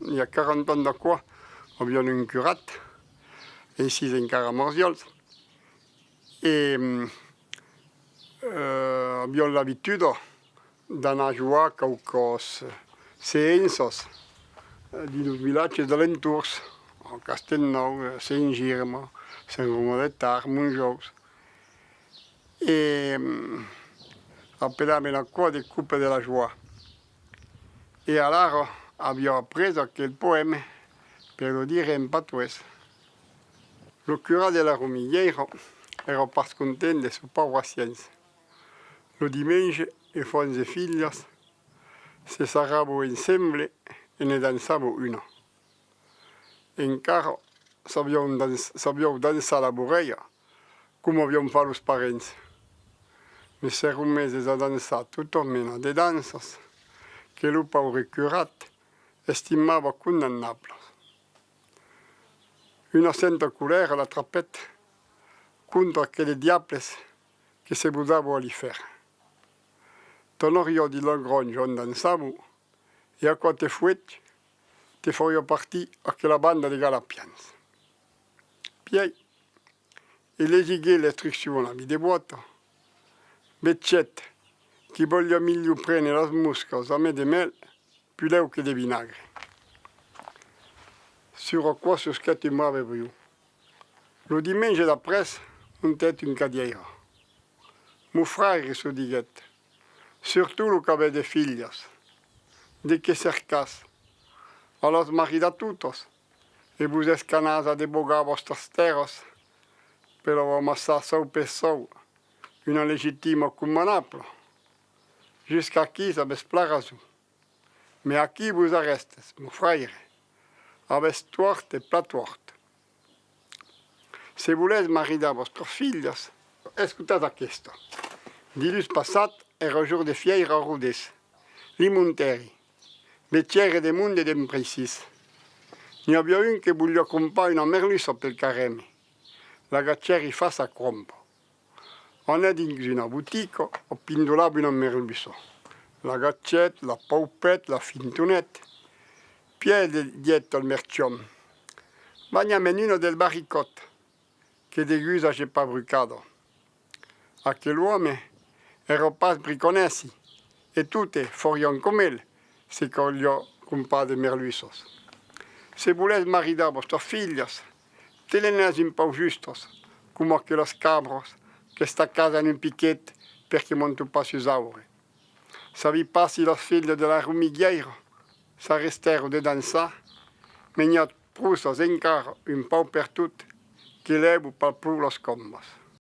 il y a 40 ans de quoi, abbiamo une curate, et ici encara a Morziols. Et abbiamo l'abitude d'anar a jugar qualcos seensos dins vilatges de l'entorns, a Castellnou, Saint-Girma, Sant-Romà de Tar, Montjous. E appellavano ancora del Coupe de la Joie. E allora abbiamo appreso che il poema, per lo dire in patois, lo cura della Romigliera era pas contento de sua paroissiense. Lo dimanche, i fonze figlias si sarravo insieme e ne danzavo una. Encara sappiamo danzare la boreia, come abbiamo fatto i parenti. Mi siamo messi a danzare tutto meno di danzas che il povero curato estimava condannabili. Una senta colère la trappette contro quelle diables che si budavano a fare. Tonorio di Logronio danzavo e a quante fuetti ti facevo partire a quella banda di Galapians. Poi, eleghi l'istruzione di vuoto, beccette che voglio meglio prendere le muscole a me di mel più leu che di vinagre. Sur quoi ce che tu m'avais vu. Lo dimanche d'après, on tête une cadiera. Mon frère se disait, surtout le que avait des filles, de que cercas, a los marida tutos, e vous escanas a debogar vostras terras, pero amassar sau per sau, una legittima comanable. Jusqu'à qui ça m'esplarazu. Mais à qui vous arrestes, mon frère, avec tuarte et platuarte. Si volete maridare vostre filles, ascoltate questo. Dilus passat era un jour de fiera a Rodès, li Monteri, becciere de monde e d'imprecis. Ne abbia un che voglio comprare una merluza per il careme. La gaccieri fa sa crompo. On è in una boutique, ho pindolato una merluza. La gaccette, la paupette, la fintunette. Piede dietro al mercion. Bagna menino del barricotto, che de guisa c'è pas brucato. A quell'uomo ero pas briconessi, e tutte forion come lui, se coglio comprare merluizos. Se volete maridare vostre filles, tenenes un po' justos, come aquellos cabros che sta a casa in un pichet perché montu pas sus aure. Savi pas si les filles de la Romigliera s'arrestero de danzar, mais n'hi a prusos encara un po' per tutte che levo per plus los combos.